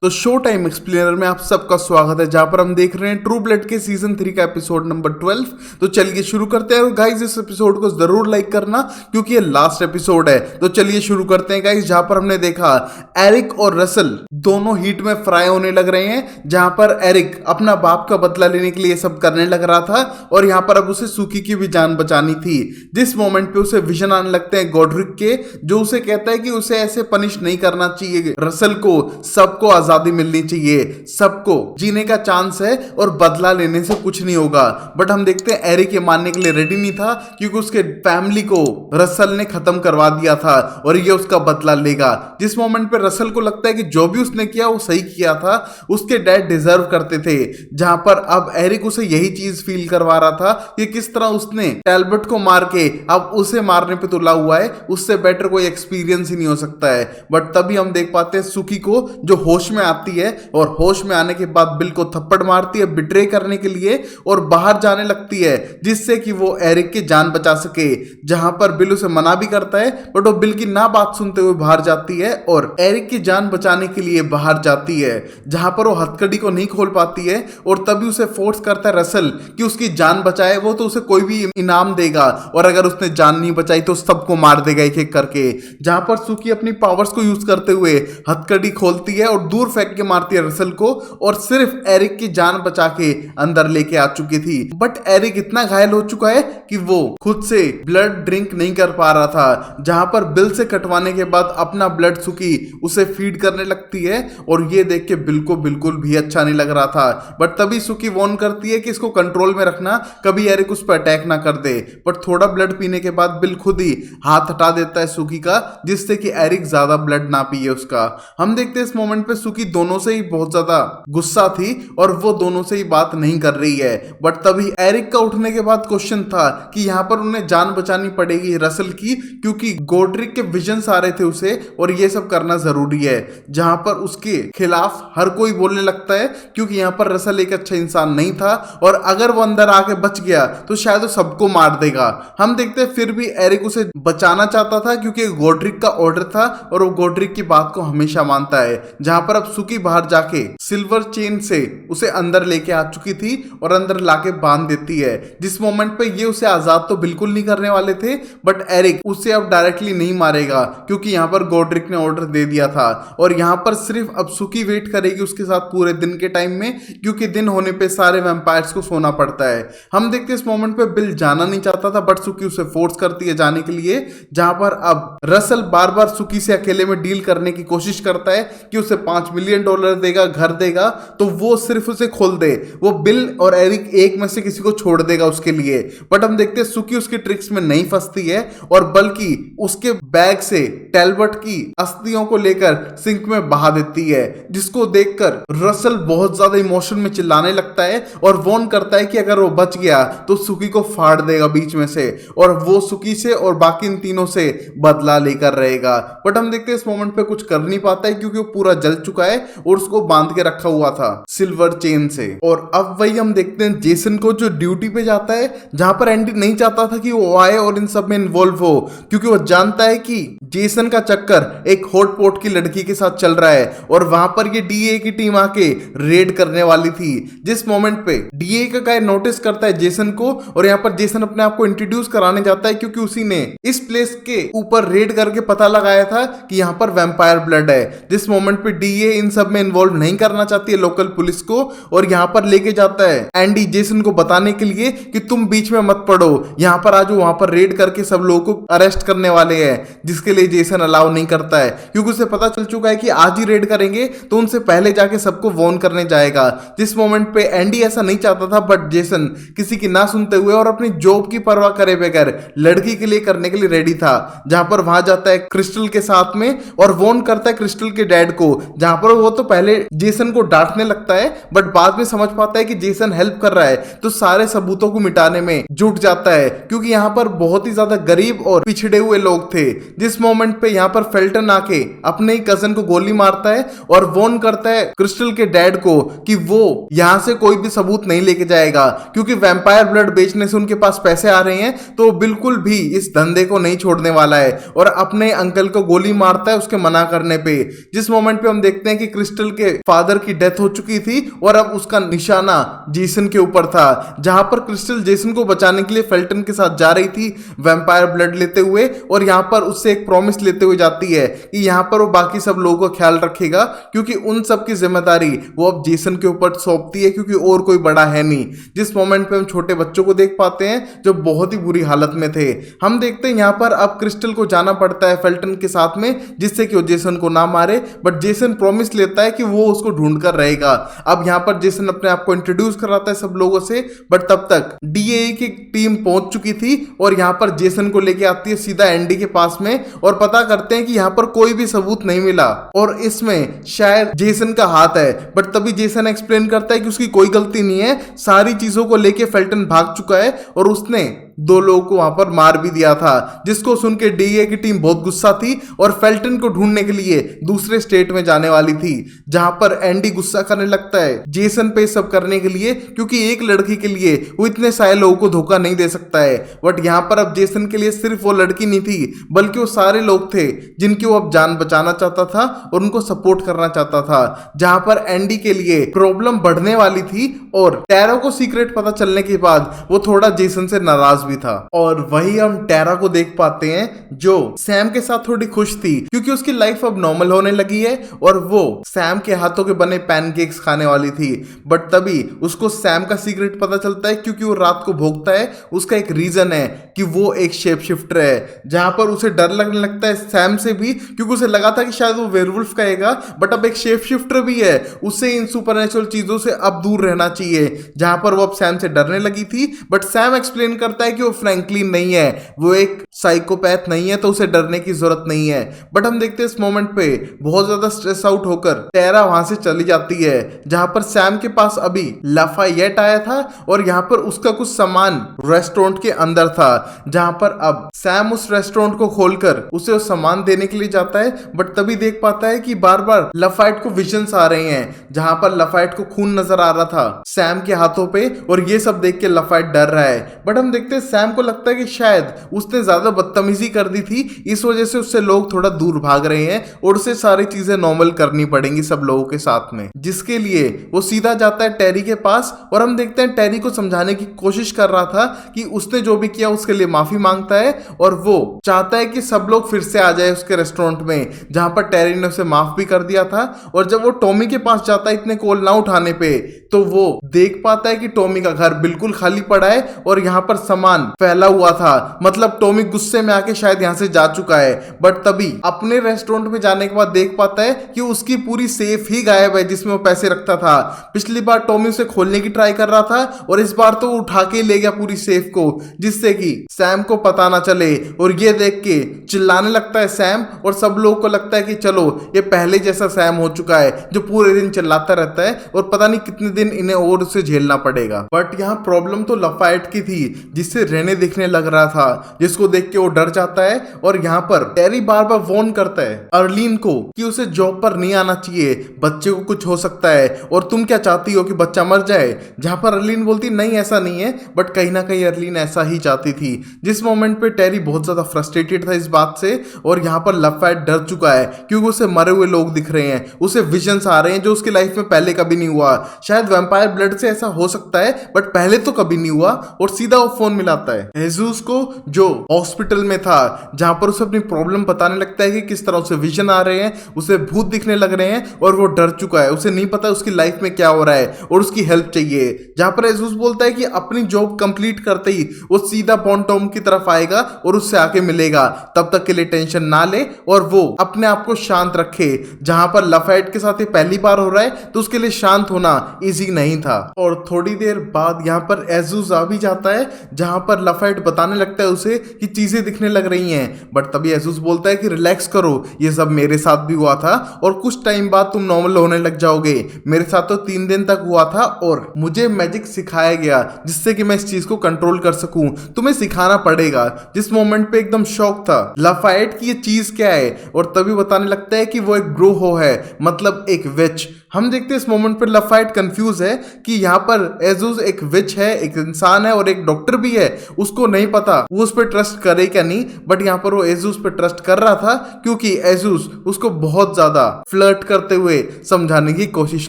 तो show time explainer में आप सबका स्वागत है, जहां पर हम देख रहे हैं ट्रू ब्लड के सीजन 3 का एपिसोड नंबर 12। तो चलिए शुरू करते हैं। गाइस इस एपिसोड को जरूर लाइक करना क्योंकि ये लास्ट एपिसोड है। तो चलिए शुरू करते हैं गाइस, जहां पर हमने देखा एरिक और रसल दोनों हीट में फ्राई होने लग रहे हैं। जहां पर एरिक अपना बाप का बदला लेने के लिए सब करने लग रहा था और यहाँ पर अब उसे सुकी की भी जान बचानी थी। जिस मोमेंट पे उसे विजन आने लगते हैं गॉड्रिक के, जो उसे कहता है कि उसे ऐसे पनिश नहीं करना चाहिए रसल को, सबको आजादी मिलनी चाहिए, सबको जीने का चांस है और बदला लेने से कुछ नहीं होगा। बट हम देखते हैं एरिक ये मानने के लिए रेडी नहीं था क्योंकि उसके फैमिली को रसल ने खत्म करवा दिया था और ये उसका बदला लेगा। जिस मोमेंट पे रसल को लगता है कि जो भी उसने किया वो सही किया था, उसके डैड डिजर्व करते थे। जहां पर अब एरिक उसे यही चीज फील करवा रहा था कि किस तरह उसने टैलबर्ट को मार के अब उसे मारने पे तुला हुआ है, उससे बेटर कोई एक्सपीरियंस ही नहीं हो सकता है। बट तभी हम देख पाते हैं सुकी को, जो होश में आती है और होश में आने के बाद बिल को थप्पड़ मारती है बिट्रे करने के लिए और बाहर जाने लगती है, जिससे कि वो एरिक की जान बचा सके। जहां पर बिल उसे मना भी करता है बट वो बिल की ना बात सुनते हुए बाहर जाती है और एरिक की जान बचाने के लिए बाहर जाती है। जहां पर वो हथकड़ी को नहीं खोल पाती है और तभी उसे फोर्स करता है रसल कि उसकी जान बचाए, वो तो उसे कोई भी इनाम देगा और अगर उसने जान नहीं बचाई तो सबको मार देगा एक एक करके। जहां पर सुकी अपनी पावर्स को यूज करते हुए हथकड़ी खोलती है और दूर फेंक के मारती है रसल को और सिर्फ एरिक की जान बचा के अंदर लेके आ चुकी थी। बट एरिक इतना घायल हो चुका है कि वो खुद से ब्लड ड्रिंक नहीं कर पा रहा था। जहां पर बिल से कटवाने के बाद अपना ब्लड सुकी उसे फीड करने लगती है और ये देख के बिल को बिल्कुल भी अच्छा नहीं लग रहा था। बट तभी सुकी वार्न करती है कि इसको कंट्रोल में रखना, कभी एरिक उस पर अटैक ना कर दे। बट थोड़ा ब्लड पीने के बाद बिल खुद ही हाथ हटा देता है सुकी का, जिससे कि एरिक ज्यादा ब्लड ना पिए उसका। हम देखते हैं इस मोमेंट पे सुकी दोनों से ही बहुत ज्यादा गुस्सा थी और वो दोनों से ही बात नहीं कर रही है। बट तभी एरिक का उठने के बाद क्वेश्चन था कि यहाँ पर उन्हें जान बचानी पड़ेगी रसल की, क्योंकि गॉड्रिक के विजन्स आ रहे थे उसे और ये सब करना जरूरी है। जहां पर उसके खिलाफ हर कोई बोलने लगता है क्योंकि यहाँ पर रसल एक अच्छा इंसान नहीं था और अगर वो अंदर आके बच गया तो शायद वो सबको मार देगा। हम देखते हैं फिर भी एरिक उसे बचाना चाहता था क्योंकि गॉड्रिक का ऑर्डर था और वो गॉड्रिक की बात को हमेशा मानता है। जहां पर अब सुकी बाहर जाके सिल्वर चेन से उसे अंदर लेके आ चुकी थी और अंदर लाके बांध देती है। जिस मोमेंट पे ये उसे आजाद तो बिल्कुल नहीं करने वाले थे बट एरिक उसे अब डायरेक्टली नहीं मारेगा क्योंकि यहाँ पर गॉड्रिक ने ऑर्डर दे दिया था और यहाँ पर सिर्फ अब सुकी वेट करेगी उसके साथ पूरे दिन के टाइम में, क्योंकि दिन होने पे सारे वैम्पायर्स को सोना पड़ता है। हम देखते हैं इस मोमेंट पे बिल जाना नहीं चाहता था बट सुकी उसे फोर्स करती है जाने के लिए। जहां पर अब रसल बार बार सुकी से अकेले में डील करने की कोशिश करता है कि उसे $5 मिलियन देगा, घर देगा, तो वो सिर्फ उसे खोल दे, वो बिल और एरिक एक में से किसी को छोड़ देगा उसके लिए। बट हम देखते हैं सुकी उसकी ट्रिक्स में नहीं फंसती है और बल्कि उसके बैग से टैलबर्ट की अस्थियों को लेकर सिंक में बहा देती है, जिसको देखकर रसल बहुत ज्यादा इमोशन में चिल्लाने लगता है और वॉर्न करता है कि अगर वो बच गया तो सुकी को फाड़ देगा बीच में से और वो सुकी से और बाकी इन तीनों से बदला लेकर रहेगा। बट हम देखते हैं इस मोमेंट पे कुछ कर नहीं पाता है क्योंकि वो पूरा जल चुका है और उसको बांध के रखा हुआ था सिल्वर चेन से। और अब वही हम देखते हैं जेसन को, जो ड्यूटी पे जाता है, जहां पर एंडी नहीं चाहता था कि वो आए और इन सब में इन्वॉल्व हो क्योंकि वो जानता है कि जेसन का चक्कर एक हॉट पॉट की लड़की के साथ चल रहा है और वहां पर ये डीए की टीम आके रेड करने वाली थी। जिस मोमेंट पे डीए का गाय नोटिस करता है जेसन को और यहाँ पर जेसन अपने आप को इंट्रोड्यूस कराने जाता है क्योंकि उसी ने इस प्लेस के ऊपर रेड करके पता लगाया था कि यहाँ पर वैम्पायर ब्लड है। जिस मोमेंट पे डीए इन सब में इन्वॉल्व नहीं करना चाहती है लोकल पुलिस को और यहाँ पर लेके जाता है एंडी जेसन को बताने के लिए कि तुम बीच में मत पड़ो, यहाँ पर आज वहां पर रेड करके सब लोगों को अरेस्ट करने वाले हैं, जिसके लिए जेसन अलाउ नहीं करता है क्योंकि उसे पता चल चुका है कि आज ही रेड करेंगे तो उनसे पहले जाके सबको वॉर्न करने जाएगा। जिस मोमेंट पे एंडी ऐसा नहीं चाहता था बट जेसन किसी की ना सुनते हुए और अपनी जॉब की परवाह करे बगैर लड़की के लिए करने के लिए रेडी था। जहां पर वहां जाता है क्रिस्टल के साथ में और वॉर्न करता है क्रिस्टल के डैड को, जहां पर वो तो पहले जेसन को डांटने लगता है बट बाद में समझ पाता है कि जेसन हेल्प कर रहा है तो सारे सबूतों को मिटाने में जुट जाता है क्योंकि यहाँ पर बहुत ही ज्यादा गरीब और पिछड़े हुए लोग थे। जिस मोमेंट पे यहाँ पर फेल्टन आके अपने ही कजन को गोली मारता है और वॉर्न करता है क्रिस्टल के डैड को कि वो यहाँ से कोई भी सबूत नहीं लेके जाएगा क्योंकि वैम्पायर ब्लड बेचने से उनके पास पैसे आ रहे हैं तो बिल्कुल भी इस धंधे को नहीं छोड़ने वाला है और अपने अंकल को गोली मारता है उसके मना करने पे। जिस मोमेंट पे हम देखते देखते हैं कि क्रिस्टल के फादर की डेथ हो चुकी थी और अब उसका निशाना जेसन के ऊपर था, जहां पर क्रिस्टल जेसन को बचाने के लिए फेल्टन के साथ जा रही थी वैम्पायर ब्लड लेते हुए, और यहां पर उससे एक प्रॉमिस लेते हुए जाती है कि यहां पर वो बाकी सब लोगों का ख्याल रखेगा, क्योंकि उन सब की जिम्मेदारी वो अब जेसन के ऊपर सौंपती है, क्योंकि और कोई बड़ा है नहीं। जिस मोमेंट पे हम छोटे बच्चों को देख पाते हैं जो बहुत ही बुरी हालत में थे। हम देखते हैं यहां पर अब क्रिस्टल को जाना पड़ता है फेल्टन के साथ में, जिससे कि वो जेसन को ना मारे, बट जेसन प्रॉमिस लेता है कि वो उसको ढूंढ कर रहेगा। अब यहां पर जेसन अपने आप को इंट्रोड्यूस कराता है सब लोगों से, बट तब तक डीएए की टीम पहुंच चुकी थी और यहां पर जेसन को लेके आती है सीधा एंडी के पास में, और पता करते हैं कि यहां पर कोई भी सबूत नहीं मिला और इसमें शायद जेसन का हाथ है। बट तभी जेसन एक्सप्लेन करता है कि उसकी कोई गलती नहीं है, सारी चीजों को लेके फेल्टन भाग चुका है और उसने 2 लोगों को वहां पर मार भी दिया था, जिसको सुन के डीए की टीम बहुत गुस्सा थी और फेल्टन को ढूंढने के लिए दूसरे स्टेट में जाने वाली थी, जहां पर एंडी गुस्सा करने लगता है जेसन पे सब करने के लिए, क्योंकि एक लड़की के लिए वो इतने सारे लोगों को धोखा नहीं दे सकता है। बट यहां पर अब जेसन के लिए सिर्फ वो लड़की नहीं थी, बल्कि वो सारे लोग थे जिनकी वो अब जान बचाना चाहता था और उनको सपोर्ट करना चाहता था। जहां पर एंडी के लिए प्रॉब्लम बढ़ने वाली थी और टेरा को सीक्रेट पता चलने के बाद वो थोड़ा जेसन से नाराज भी था। और वही हम टेरा को देख पाते हैं जो सैम के साथ थोड़ी खुश थी, क्योंकि उसकी लाइफ अब नॉर्मल होने लगी है और वो सैम के हाथों के बने पैनकेक्स खाने वाली थी। बट तभी उसको सैम का सीक्रेट पता चलता है, क्योंकि वो रात को भोगता है। उसका एक रीजन है कि वो एक शेप शिफ्टर है, जहां पर उसे डर लगने लगता है सैम से भी, क्योंकि उसे लगा था कि शायद वो वेयरवुल्फ कहेगा, बट अब एक शेप शिफ्टर भी है, उससे इन सुपरनेचुरल चीजों से अब दूर रहना चाहिए। जहां पर वो अब सैम से डरने लगी थी, बट सैम एक्सप्लेन करता है कि वो फ्रैंकलिन नहीं है, वो एक साइकोपैथ नहीं है, तो उसे डरने की जरूरत नहीं है। बट हम देखते हैं इस मोमेंट पे बहुत ज्यादा स्ट्रेस आउट होकर टेरा वहां से चली जाती है, जहां पर सैम के पास अभी लाफायेट आया था और यहां पर उसका कुछ सामान रेस्टोरेंट के अंदर था, जहां पर अब सैम उस रेस्टोरेंट को खोलकर उसे वो सामान देने के लिए जाता है। बट तभी देख पाता है कि बार बार लाफायेट को विजन्स आ रहे हैं, जहां पर लाफायेट को खून नजर आ रहा था सैम के हाथों पे, और ये सब देख के लाफायेट डर रहा है। बट हम देखते हैं सैम को लगता है कि शायद उसने ज्यादा बदतमीजी कर दी थी, इस वजह से उससे लोग थोड़ा दूर भाग रहे हैं और उसे सारी चीजें नॉर्मल करनी पड़ेंगी सब लोगों के साथ में, जिसके लिए वो सीधा जाता है टेरी के पास। और हम देखते हैं टेरी को समझाने की कोशिश कर रहा था कि उसने जो भी किया उसके लिए माफी मांगता है और वो चाहता है कि सब लोग फिर से आ जाए उसके रेस्टोरेंट में, जहां पर टेरी ने उसे माफ भी कर दिया था। और जब वो टॉमी के पास जाता है इतने कॉल ना उठाने पे, तो वो देख पाता है कि टॉमी का घर बिल्कुल खाली पड़ा है और यहाँ पर सामान फैला हुआ था, मतलब टॉमी गुस्से में आके शायद यहाँ से जा चुका है। बट तभी अपने रेस्टोरेंट में जाने के बाद देख पाता है कि उसकी पूरी सेफ ही गायब है जिसमें वो पैसे रखता था। पिछली बार टॉमी उसे खोलने की ट्राई कर रहा था और इस बार तो वो उठा के ले गया पूरी सेफ को, जिससे कि सैम को पता ना चले। और ये देख के चिल्लाने लगता है सैम, और सब लोगों को लगता है कि चलो ये पहले जैसा सैम हो चुका है जो पूरे दिन चिल्लाता रहता है और पता नहीं कितने दिन इन्हें और उसे झेलना पड़ेगा। बट यहाँ प्रॉब्लम तो लाफायेट की थी, जिससे रेने दिखने लग रहा था, जिसको देख के वो डर जाता है। और यहाँ पर टेरी बार बार वॉर्न करता है अर्लीन को कि उसे जॉब पर नहीं आना चाहिए, बच्चे को कुछ हो सकता है और तुम क्या चाहती हो कि बच्चा मर जाए। जहां पर अर्लीन बोलती नहीं ऐसा नहीं है, बट कहीं ना कहीं अर्लीन ऐसा ही चाहती थी। जिस मोमेंट पे टेरी बहुत ज्यादा फ्रस्ट्रेटेड था इस बात से, और यहाँ पर लाफायेट डर चुका है क्योंकि उसे मरे हुए लोग दिख रहे हैं, उसे विजन्स आ रहे हैं जो उसकी लाइफ में पहले कभी नहीं हुआ। शायद वैम्पायर ब्लड से ऐसा हो सकता है, बट पहले तो कभी नहीं हुआ। और सीधा वो फोन मिलाता है हेजूस को, जो हॉस्पिटल में था, जहां पर उसे अपनी प्रॉब्लम बताने लगता है कि किस तरह उसे विजन आ रहे हैं, उसे भूत दिखने लग रहे हैं और वो डर चुका है। उसे नहीं पता उसकी लाइफ में क्या हो रहा है और उसकी हेल्प चाहिए। जहां पर हेजूस बोलता है कि अपनी जॉब कंप्लीट करते ही वो सीधा बॉन्टॉम की तरफ आएगा और उससे आके मिलेगा, तब तक के लिए टेंशन ना ले और वो अपने आप को शांत रखे। जहां पर लाफायेट के साथ ये पहली बार हो रहा है तो उसके लिए शांत होना इजी नहीं था। और थोड़ी देर बाद यहाँ पर एजूस आ भी जाता है, जहां पर लाफायेट बताने लगता है उसे कि चीजें दिखने लग रही हैं। बट तभी एजूस बोलता है कि रिलैक्स करो, ये सब मेरे साथ भी हुआ था और कुछ टाइम बाद तुम नॉर्मल होने लग जाओगे। मेरे साथ तो 3 दिन तक हुआ था और मुझे मैजिक सिखाया गया जिससे कि मैं इस चीज को कंट्रोल कर सकूं, तुम्हें सिखाना पड़ेगा। जिस मोमेंट पे एकदम शॉक था लाफायेट की ये चीज क्या है, और तभी बताने लगता है कि वो एक ब्रोहो है, मतलब एक विच, हम देखते हैं इस मोमेंट पर लफाइट कंफ्यूज है कि यहाँ पर एजुस एक विच है, एक इंसान है और एक डॉक्टर भी है। उसको नहीं पता वो उस पर ट्रस्ट करे क्या नहीं, बट यहाँ पर वो एजुस पे ट्रस्ट कर रहा था क्योंकि एजुस उसको बहुत ज्यादा फ्लर्ट करते हुए समझाने की कोशिश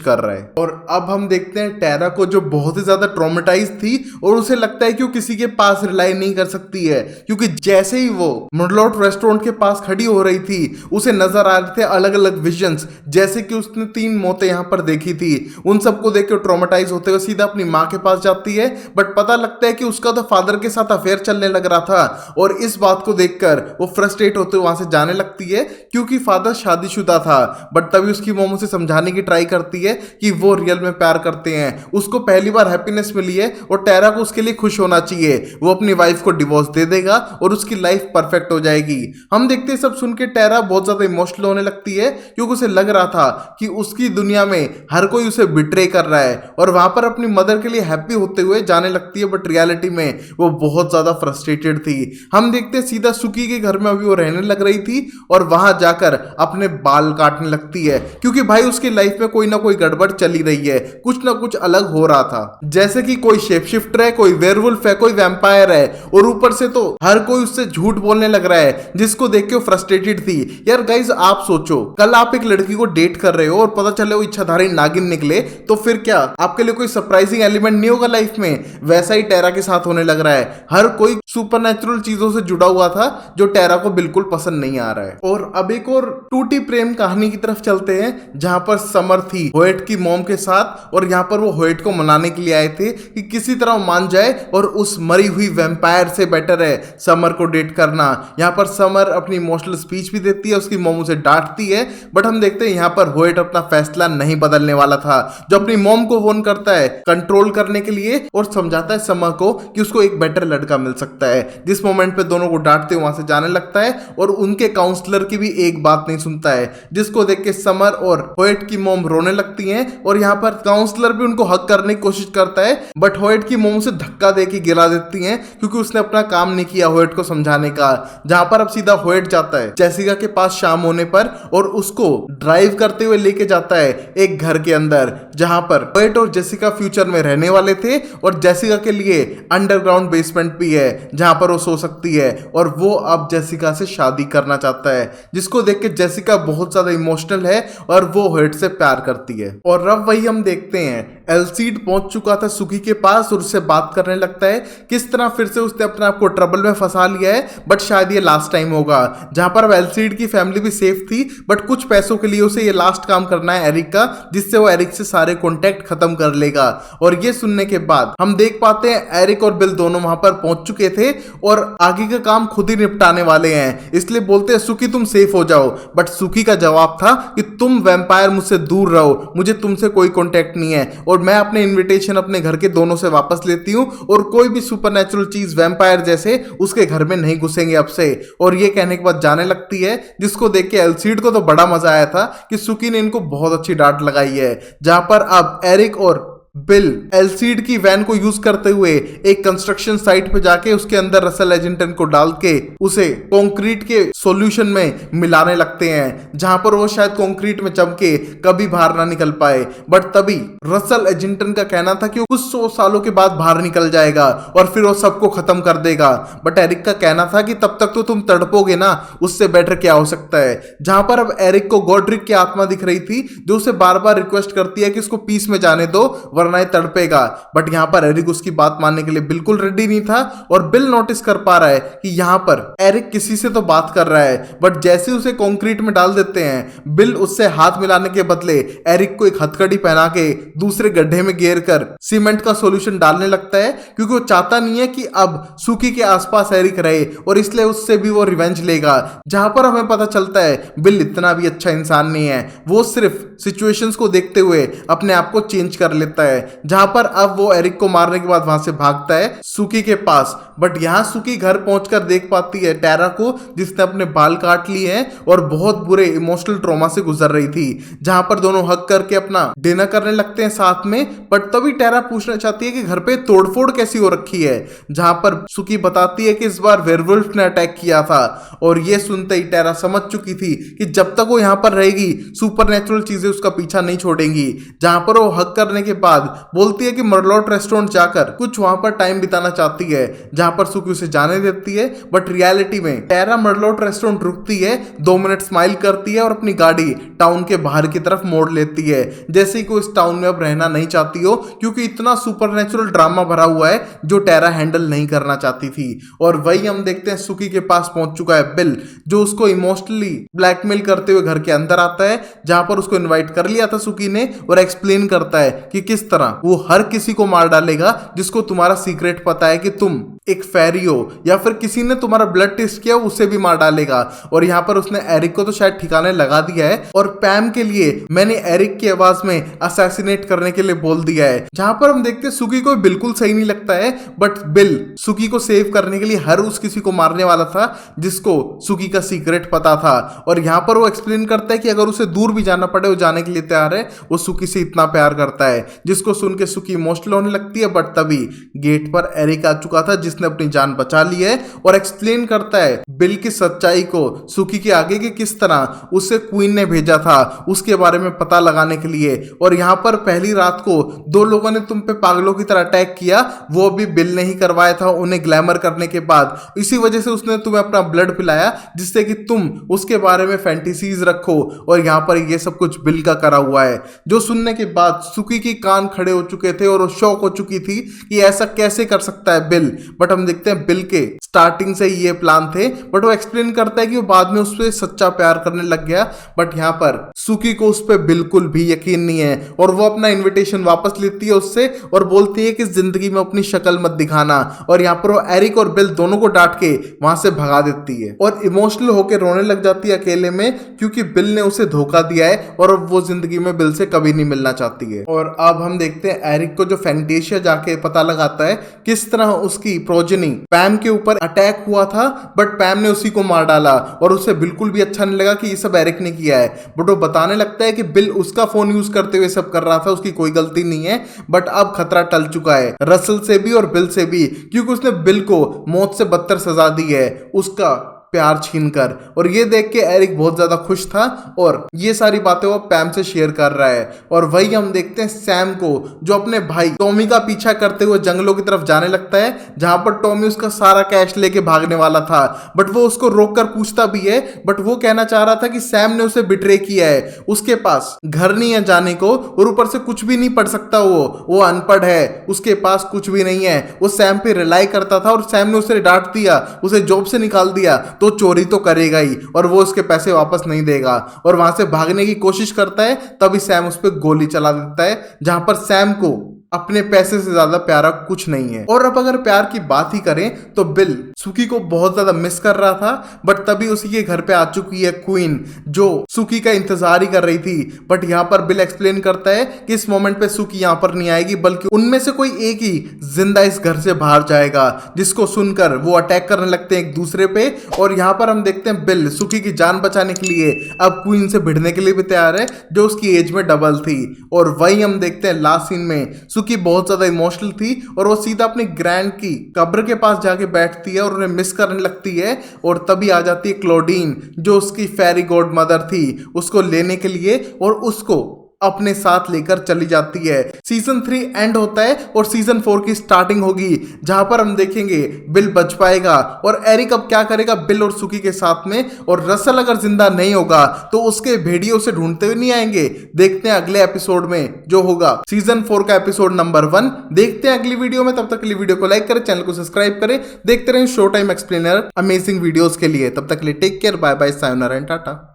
कर रहा है। और अब हम देखते हैं टेरा को, जो बहुत ही ज्यादा ट्रॉमेटाइज थी और उसे लगता है कि वो किसी के पास रिलाई नहीं कर सकती है, क्योंकि जैसे ही वो मर्लोट रेस्टोरेंट के पास खड़ी हो रही थी उसे नजर आ रहे थे अलग अलग विजन्स, जैसे कि उसने 3 मौतें यहाँ पर देखी थी। उन सबको देख के ट्रॉमेटाइज होते हुए सीधा अपनी माँ के पास जाती है, बट पता लगता है कि उसका तो फादर के साथ अफेयर चलने लग रहा था और इस बात को देखकर वो फ्रस्ट्रेट होते हुए वहां से जाने लगती है क्योंकि फादर शादीशुदा था। बट तभी उसकी मॉम उसे समझाने की ट्राई करती है कि वो रियल में प्यार करते हैं, उसको पहली बार हैप्पीनेस मिली है और टेरा को उसके लिए खुश होना चाहिए। वो अपनी वाइफ को डिवोर्स दे देगा और उसकी लाइफ परफेक्ट हो जाएगी। हम देखते हैं सब सुन के टेरा बहुत ज्यादा इमोशनल होने लगती है क्योंकि उसे लग रहा था कि उसकी दुनिया में हर कोई उसे बिट्रे कर रहा है और वहां पर अपनी मदर के लिए हैप्पी होते हुए जाने लगती है, बट रियलिटी में वो बहुत ज्यादा फ्रस्ट्रेटेड थी। हम देखते हैं सीधा सुकी के घर में अभी वो रहने लग रही थी और वहां जाकर अपने बाल काटने लगती है क्योंकि भाई उसकी लाइफ में कोई ना कोई गड़बड़ चली रही है, कुछ ना कुछ अलग हो रहा था। जैसे कि कोई शेप शिफ्टर है, कोई वेयरवुल्फ है, कोई वैम्पायर है और ऊपर से तो हर कोई उससे झूठ बोलने लग रहा है, जिसको देख के वो फ्रस्ट्रेटेड थी। यार गाइज आप सोचो, कल आप एक लड़की को डेट कर रहे हो और पता चले वो इच्छाधारी नागिन निकले, तो फिर क्या आपके लिए कोई सरप्राइजिंग एलिमेंट नहीं होगा लाइफ में? वैसा ही टेरा के साथ होने लग रहा है। हर कोई सुपरनैचुरल चीजों से जुड़ा हुआ था जो टेरा को बिल्कुल पसंद नहीं आ रहा है। और अब एक और टूटी प्रेम कहानी की तरफ चलते हैं जहां पर समर थी होएट की मॉम के साथ और यहाँ पर वो होएट को मनाने के लिए आए थे कि किसी तरह मान जाए और उस मरी हुई वैम्पायर से बेटर है समर को डेट करना। यहाँ पर समर अपनी इमोशनल स्पीच भी देती है, उसकी मॉम उसे डांटती है, बट हम देखते हैं यहाँ पर होएट अपना फैसला नहीं बदलने वाला था, जो अपनी मॉम को फोन करता है कंट्रोल करने के लिए और समझाता है समर को कि उसको एक बेटर लड़का मिल सकता है। जिस मोमेंट पे दोनों को डांटते वहां से जाने लगता है और उनके काउंसलर की भी एक बात नहीं सुनता है, जिसको देख के समर और होएट की मॉम रोने लगती हैं और यहाँ पर काउंसलर भी उनको हक करने की कोशिश करता है, बट होएट की मॉम उसे धक्का देके गिरा देती हैं क्योंकि उसने अपना काम नहीं किया होएट को समझाने का। जहां पर अब सीधा होएट जाता है जेसिका के पास शाम होने पर और उसको ड्राइव करते हुए लेके जाता है एक घर के अंदर जहां पर होएट और जेसिका फ्यूचर में रहने वाले थे और जेसिका के लिए अंडरग्राउंड बेसमेंट भी है जहां पर वो सो सकती है और वो अब जेसिका से शादी करना चाहता है, जिसको देख के जेसिका बहुत ज्यादा इमोशनल है और वो होएट से प्यार करती है। और अब वही हम देखते हैं एल्सीड पहुंच चुका था सुकी के पास और उससे बात करने लगता है किस तरह फिर से उसने अपने आप को ट्रबल में फंसा लिया है, बट शायद ये लास्ट टाइम होगा। जहां पर अब एल्सीड की फैमिली भी सेफ थी, बट कुछ पैसों के लिए उसे ये लास्ट काम करना है एरिक का, जिससे वो एरिक से सारे कॉन्टेक्ट खत्म कर लेगा। और ये सुनने के बाद हम देख पाते हैं एरिक और बिल दोनों वहां पर पहुंच चुके थे और आगे का काम खुद ही निपटाने वाले हैं, इसलिए बोलते हैं सुकी तुम सेफ हो जाओ, बट सुकी का जवाब था कि तुम वैम्पायर मुझसे दूर रहो, मुझे तुमसे कोई कॉन्टेक्ट नहीं है और मैं अपने इनविटेशन अपने घर के दोनों से वापस लेती हूं और कोई भी सुपरनैचुरल चीज वैम्पायर जैसे उसके घर में नहीं घुसेंगे अब से। और ये कहने के बाद जाने लगती है, जिसको देख के एल्सीड को तो बड़ा मजा आया था कि सुकी ने इनको बहुत अच्छी डांट लगाई है। जहां पर अब एरिक और बिल एल्सीड की वैन को यूज करते हुए एक कंस्ट्रक्शन साइट पे जाके उसके अंदर रसल एजिंगटन को डाल के उसे कंक्रीट के सॉल्यूशन में मिलाने लगते हैं, जहां पर वो शायद कंक्रीट में जम के कभी बाहर ना निकल पाए। बट तभी रसल एजिंगटन का कहना था कि कुछ 100 सालों के बाद बाहर निकल जाएगा और फिर वो सबको खत्म कर देगा, बट एरिक का कहना था कि तब तक तो तुम तड़पोगे ना, उससे बेटर क्या हो सकता है। जहां पर अब एरिक को गॉड्रिक की आत्मा दिख रही थी जो उसे बार बार रिक्वेस्ट करती है कि इसको पीस में जाने दो वरना तड़पेगा, बट यहां पर एरिक उसकी बात मानने के लिए बिल्कुल रेडी नहीं था। और बिल नोटिस कर पा रहा है कि यहां पर एरिक किसी से तो बात कर रहा है, बट जैसे उसे कंक्रीट में डाल देते हैं बिल उससे हाथ मिलाने के बदले एरिक को एक हथकड़ी पहना के दूसरे गड्ढे में घेर कर सीमेंट का सॉल्यूशन डालने लगता है, क्योंकि वो चाहता नहीं है कि अब सुकी के आसपास एरिक रहे और इसलिए उससे भी वो रिवेंज लेगा। जहां पर हमें पता चलता है बिल इतना भी अच्छा इंसान नहीं है, वो सिर्फ सिचुएशंस को देखते हुए अपने आप को चेंज कर लेता है, जहां पर अब वो एरिक को मारने के बाद वहां से भागता है सुकी के पास। बट यहाँ सुकी घर पहुंचकर देख पाती है टेरा को, जिसने अपने बाल काट लिए हैं और बहुत बुरे इमोशनल ट्रॉमा से गुजर रही थी। जहां पर दोनों हक करके अपना डिनर करने लगते हैं साथ में। बट तभी टेरा पूछना चाहती है कि घर पे तोड़फोड़ कैसी हो रखी है, जहां पर सुकी बताती है कि इस बार वेयरवुल्फ ने अटैक किया था। और ये सुनते ही टेरा समझ चुकी थी कि जब तक वो यहाँ पर रहेगी सुपरनेचुरल चीजें उसका पीछा नहीं छोड़ेंगी। जहां पर वो हक करने के बाद बोलती है कि मर्लॉट रेस्टोरेंट जाकर कुछ वहां पर टाइम बिताना चाहती है, जहां पर सुकी उसे जाने देती है। बट रियलिटी में टेरा मर्लॉट रेस्टोरेंट रुकती है, 2 मिनट स्माइल करती है और अपनी गाड़ी टाउन के बाहर की तरफ मोड़ लेती है, जैसे कि वो इस टाउन में अब रहना नहीं चाहती हो, क्योंकि इतना सुपरनेचुरल ड्रामा भरा हुआ है जो टेरा हैंडल नहीं करना चाहती थी। और वही हम देखते हैं सुकी के पास पहुंच चुका है बिल, जो उसको इमोशनली ब्लैकमेल करते हुए घर के अंदर आता है, जहां पर उसको इनवाइट कर लिया था सुकी ने, और एक्सप्लेन करता है कि किस तरह वो हर किसी को मार डालेगा जिसको तुम्हारा सीक्रेट पता है कि तुम एक फेरी हो, या फिर किसी ने तुम्हारा ब्लड टेस्ट किया उसे भी मार डालेगा। और यहाँ पर उसने एरिक को तो शायद ठिकाने लगा दिया है, और पैम के लिए मैंने एरिक की आवाज में असैसिनेट करने के लिए बोल दिया है। जहां पर हम देखते हैं सुकी को बिल्कुल सही नहीं लगता है, बट बिल सुकी को सेव करने के लिए हर उस किसी को मारने वाला था जिसको सुकी का सीक्रेट पता था। और यहाँ पर वो एक्सप्लेन करता है कि अगर उसे दूर भी जाना पड़े वो जाने के लिए तैयार है, वो सुकी से इतना प्यार करता है। जिसको सुन के सुकी इमोशनल होने लगती है। बट तभी गेट पर एरिक आ चुका था, जिसने अपनी जान बचा ली है, और एक्सप्लेन करता है बिल की सच्चाई को सुकी के आगे कि किस तरह उसे क्वीन ने भेजा था उसके बारे में पता लगाने के लिए। और यहाँ पर पहली रात को 2 लोगों ने तुम पे पागलों की तरह अटैक किया, वो भी बिल ने ही करवाया था उन्हें ग्लैमर करने के बाद। इसी वजह से उसने तुम्हें अपना ब्लड पिलाया, जिससे कि तुम उसके बारे में फैंटेसीज रखो। और यहाँ पर ये सब कुछ बिल का करा हुआ है। जो सुनने के बाद सुकी की कान खड़े हो चुके थे और वो शॉक हो चुकी थी कि ऐसा कैसे कर सकता है बिल। बट हम देखते हैं बिल के स्टार्टिंग से ही ये प्लान थे, बट वो एक्सप्लेन करता है कि वो बाद में उस पर सच्चा प्यार करने लग गया। बट यहाँ पर सुकी को उस पर बिल्कुल भी यकीन नहीं है, और वो अपना इनविटेशन वापस लेती है उससे और बोलती है कि जिंदगी में अपनी शक्ल मत दिखाना। और यहाँ पर वो एरिक और बिल दोनों को डांट के वहां से भगा देती है, और इमोशनल होकर रोने लग जाती है अकेले में, क्योंकि बिल ने उसे धोखा दिया है और अब वो जिंदगी में बिल से कभी नहीं मिलना चाहती है। और अब हम देखते हैं एरिक को जो फैंटेशिया जाके पता लगाता है किस तरह उसकी प्रोजेनी पैम के ऊपर अटैक हुआ था, बट पैम ने उसी को मार डाला। और उसे बिल्कुल भी अच्छा नहीं लगा कि ये सब एरिक ने किया है। बट वो बताने लगता है कि बिल उसका फोन यूज करते हुए सब कर रहा था, उसकी कोई गलती नहीं है। बट अब खतरा टल चुका है रसल से भी और बिल से भी, क्योंकि उसने बिल को मौत से बदतर सजा दी है उसका प्यार छीनकर। और ये देख के एरिक बहुत ज्यादा खुश था, और ये सारी बातें वो पैम से शेयर कर रहा है। और वही हम देखते हैं सैम को, जो अपने भाई टॉमी का पीछा करते हुए जंगलों की तरफ जाने लगता है, जहां पर टॉमी उसका सारा कैश लेके भागने वाला था। बट वो उसको रोक कर पूछता भी है, बट वो कहना चाह रहा था कि सैम ने उसे बिट्रे किया है, उसके पास घर नहीं है जाने को, और ऊपर से कुछ भी नहीं पढ़ सकता, वो अनपढ़ है, उसके पास कुछ भी नहीं है। वो सैम पे रिलाई करता था, और सैम ने उसे डांट दिया, उसे जॉब से निकाल दिया, तो चोरी तो करेगा ही, और वो उसके पैसे वापस नहीं देगा। और वहां से भागने की कोशिश करता है, तभी सैम उस पर गोली चला देता है, जहां पर सैम को अपने पैसे से ज्यादा प्यारा कुछ नहीं है। और अब अगर प्यार की बात ही करें तो बिल सुकी को बहुत ज्यादा मिस कर रहा था, बट तभी उसी के घर पे आ चुकी है क्वीन, जो सुकी का इंतजार ही कर रही थी। बट यहाँ पर बिल एक्सप्लेन करता है कि इस मोमेंट पे सुकी यहाँ पर नहीं आएगी, बल्कि उनमें से कोई एक ही जिंदा इस घर से बाहर जाएगा। जिसको सुनकर वो अटैक करने लगते हैं एक दूसरे पे। और यहाँ पर हम देखते हैं बिल सुकी की जान बचाने के लिए अब क्वीन से भिड़ने के लिए भी तैयार है, जो उसकी एज में डबल थी। और वही हम देखते हैं लास्ट सीन में सुकी बहुत ज्यादा इमोशनल थी, और वो सीधा अपनी ग्रैंड की कब्र के पास जाके बैठती है और उन्हें मिस करने लगती है। और तभी आ जाती है क्लोडीन, जो उसकी फेरी गॉड मदर थी, उसको लेने के लिए, और उसको अपने साथ लेकर चली जाती है। सीजन 3 एंड होता है और सीजन 4 की स्टार्टिंग होगी, जहां पर हम देखेंगे बिल बच पाएगा और एरिक अब क्या करेगा बिल और सुकी के साथ में। और रसल अगर जिंदा नहीं होगा तो उसके भेड़िए उसे ढूंढते हुए नहीं आएंगे। देखते हैं अगले एपिसोड में जो होगा सीजन 4 का एपिसोड नंबर 1। देखते हैं अगली वीडियो में। तब तक के लिए वीडियो को लाइक करें, चैनल को सब्सक्राइब करें। देखते रहें show time explainer amazing videos के लिए। तब तक के लिए take care, bye bye, sayonara and Tata.